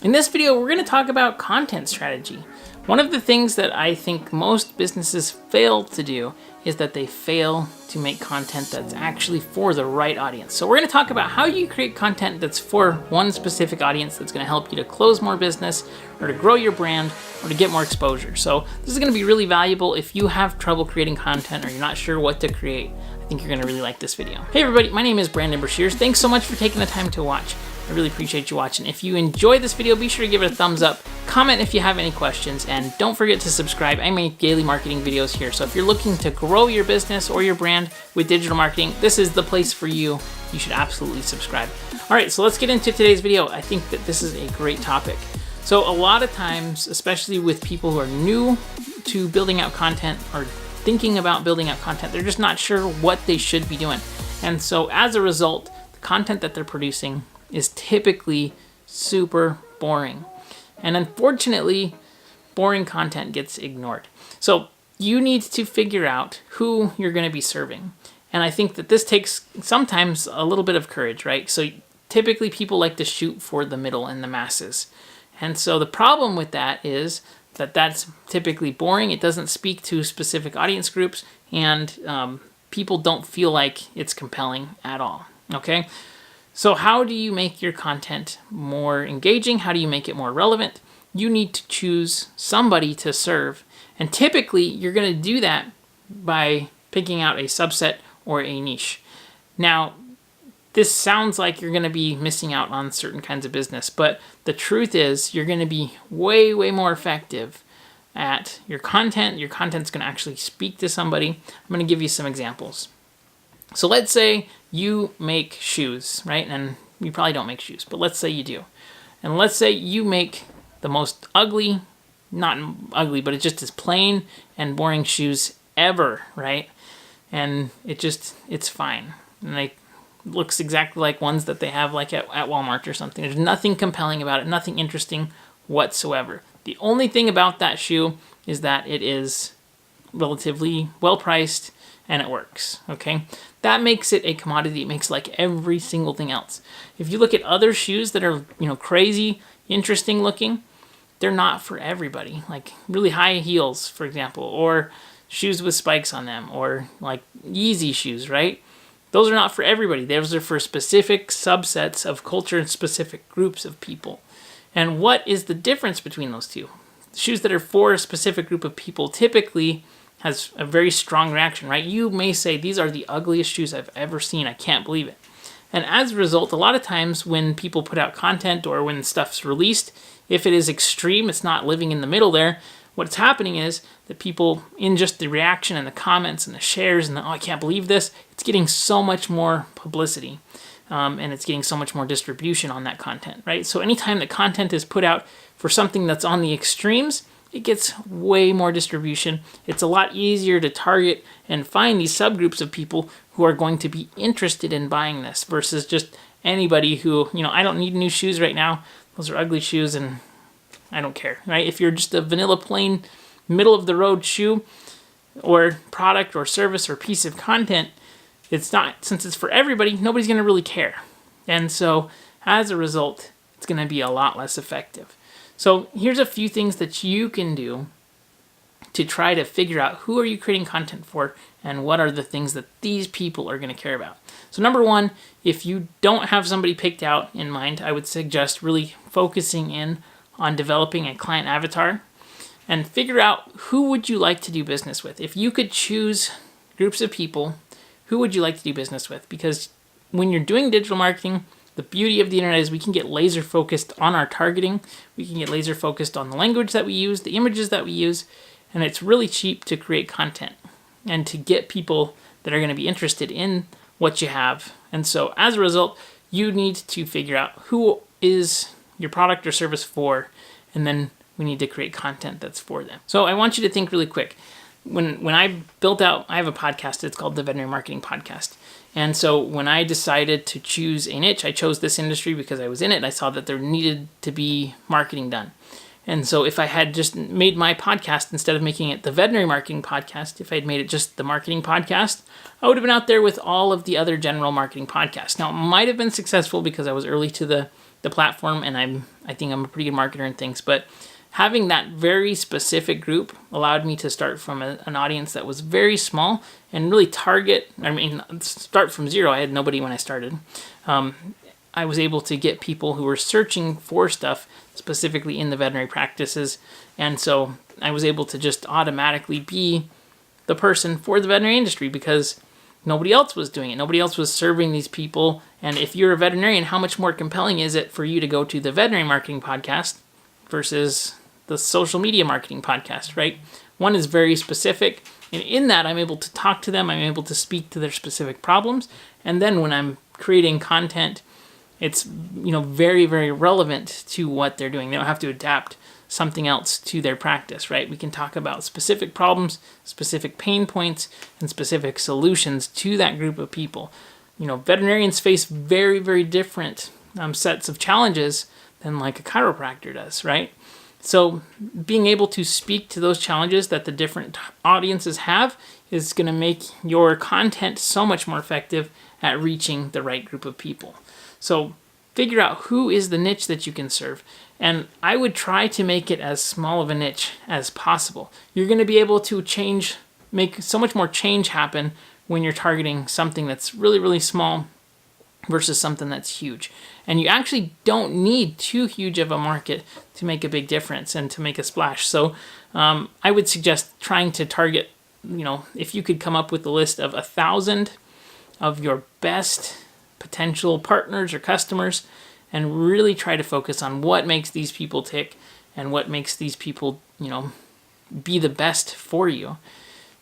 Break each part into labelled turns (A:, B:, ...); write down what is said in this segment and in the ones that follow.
A: In this video, we're going to talk about content strategy. One of the things that I think most businesses fail to do is that they fail to make content that's actually for the right audience. So we're going to talk about how you create content that's for one specific audience that's going to help you to close more business or to grow your brand or to get more exposure. So this is going to be really valuable if you have trouble creating content or you're not sure what to create. I think you're going to really like this video. Hey everybody, my name is Brandon Brashears. Thanks so much for taking the time to watch. I really appreciate you watching. If you enjoyed this video, be sure to give it a thumbs up, comment if you have any questions, and don't forget to subscribe. I make daily marketing videos here, so if you're looking to grow your business or your brand with digital marketing, this is the place for you. You should absolutely subscribe. All right, so let's get into today's video. I think that this is a great topic. So a lot of times, especially with people who are new to building out content or thinking about building out content, they're just not sure what they should be doing. And so as a result, the content that they're producing is typically super boring. And unfortunately, boring content gets ignored. So you need to figure out who you're going to be serving. And I think that this takes sometimes a little bit of courage, right? So typically people like to shoot for the middle and the masses. And so the problem with that is that that's typically boring. It doesn't speak to specific audience groups, and people don't feel like it's compelling at all, okay? So how do you make your content more engaging? How do you make it more relevant? You need to choose somebody to serve. And typically, you're going to do that by picking out a subset or a niche. Now, this sounds like you're going to be missing out on certain kinds of business, but the truth is you're going to be way, way more effective at your content. Your content's going to actually speak to somebody. I'm going to give you some examples. So let's say you make shoes, right? And you probably don't make shoes, but let's say you do. And let's say you make the most ugly, not ugly, but it just is plain and boring shoes ever, right? And it's fine. And it looks exactly like ones that they have like at Walmart or something. There's nothing compelling about it, nothing interesting whatsoever. The only thing about that shoe is that it is relatively well priced and it works, okay? That makes it a commodity. It makes like every single thing else. If you look at other shoes that are, crazy, interesting looking, they're not for everybody. Like really high heels, for example, or shoes with spikes on them, or like Yeezy shoes, right? Those are not for everybody. Those are for specific subsets of culture and specific groups of people. And what is the difference between those two? Shoes that are for a specific group of people typically has a very strong reaction, right? You may say, these are the ugliest shoes I've ever seen. I can't believe it. And as a result, a lot of times when people put out content or when stuff's released, if it is extreme, it's not living in the middle there, what's happening is that people, in just the reaction and the comments and the shares and the, oh, I can't believe this, it's getting so much more publicity. And it's getting so much more distribution on that content, right? So anytime that content is put out for something that's on the extremes, it gets way more distribution. It's a lot easier to target and find these subgroups of people who are going to be interested in buying this versus just anybody who, I don't need new shoes right now. Those are ugly shoes and I don't care, right? If you're just a vanilla plain middle of the road shoe or product or service or piece of content, it's not, since it's for everybody, nobody's going to really care. And so as a result, it's going to be a lot less effective. So here's a few things that you can do to try to figure out who are you creating content for and what are the things that these people are going to care about. So number one, if you don't have somebody picked out in mind, I would suggest really focusing in on developing a client avatar and figure out who would you like to do business with. If you could choose groups of people, who would you like to do business with? Because when you're doing digital marketing, the beauty of the internet is we can get laser focused on our targeting. We can get laser focused on the language that we use, the images that we use, and it's really cheap to create content and to get people that are going to be interested in what you have. And so as a result, you need to figure out who is your product or service for, and then we need to create content that's for them. So I want you to think really quick. When I built out, I have a podcast, it's called the Veterinary Marketing Podcast. And so when I decided to choose a niche, I chose this industry because I was in it and I saw that there needed to be marketing done. And so if I had just made my podcast, instead of making it the Veterinary Marketing Podcast, if I had made it just the Marketing Podcast, I would have been out there with all of the other general marketing podcasts. Now, it might have been successful because I was early to the the platform, and I think I'm a pretty good marketer and things, but having that very specific group allowed me to start from an audience that was very small and really start from zero. I had nobody when I started. I was able to get people who were searching for stuff specifically in the veterinary practices, and so I was able to just automatically be the person for the veterinary industry because nobody else was doing it. Nobody else was serving these people. And if you're a veterinarian, how much more compelling is it for you to go to the veterinary marketing podcast versus the social media marketing podcast, right? One is very specific, and in that I'm able to talk to them, I'm able to speak to their specific problems, and then when I'm creating content, it's very, very relevant to what they're doing. They don't have to adapt something else to their practice, right? We can talk about specific problems, specific pain points, and specific solutions to that group of people. Veterinarians face very, very different sets of challenges than like a chiropractor does, right? So being able to speak to those challenges that the different audiences have is going to make your content so much more effective at reaching the right group of people. So figure out who is the niche that you can serve. And I would try to make it as small of a niche as possible. You're going to be able to make so much more change happen when you're targeting something that's really, really small versus something that's huge. And you actually don't need too huge of a market to make a big difference and to make a splash. So I would suggest trying to target, if you could come up with a list of 1,000 of your best potential partners or customers and really try to focus on what makes these people tick and what makes these people, be the best for you.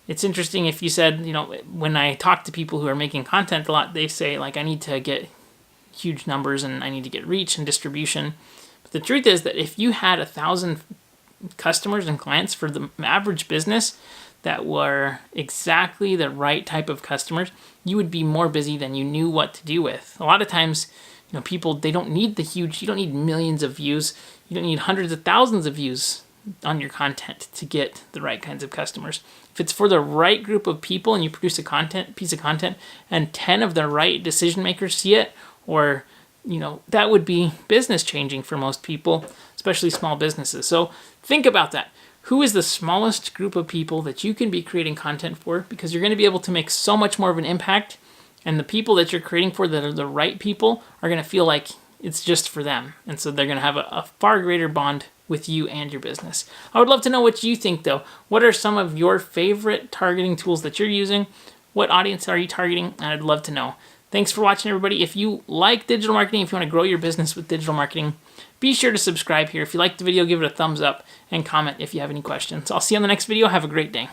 A: It's interesting if you said, when I talk to people who are making content a lot, they say, like, I need to get huge numbers and I need to get reach and distribution. But the truth is that if you had 1,000 customers and clients for the average business that were exactly the right type of customers, you would be more busy than you knew what to do with. A lot of times, people, they don't need you don't need millions of views. You don't need hundreds of thousands of views on your content to get the right kinds of customers. If it's for the right group of people and you produce a piece of content and 10 of the right decision makers see it, or that would be business changing for most people, especially small businesses. So think about that. Who is the smallest group of people that you can be creating content for? Because you're going to be able to make so much more of an impact, and the people that you're creating for that are the right people are going to feel like it's just for them. And so they're going to have a far greater bond with you and your business. I would love to know what you think, though. What are some of your favorite targeting tools that you're using? What audience are you targeting? And I'd love to know. Thanks for watching, everybody. If you like digital marketing, if you want to grow your business with digital marketing, be sure to subscribe here. If you liked the video, give it a thumbs up and comment if you have any questions. I'll see you on the next video. Have a great day.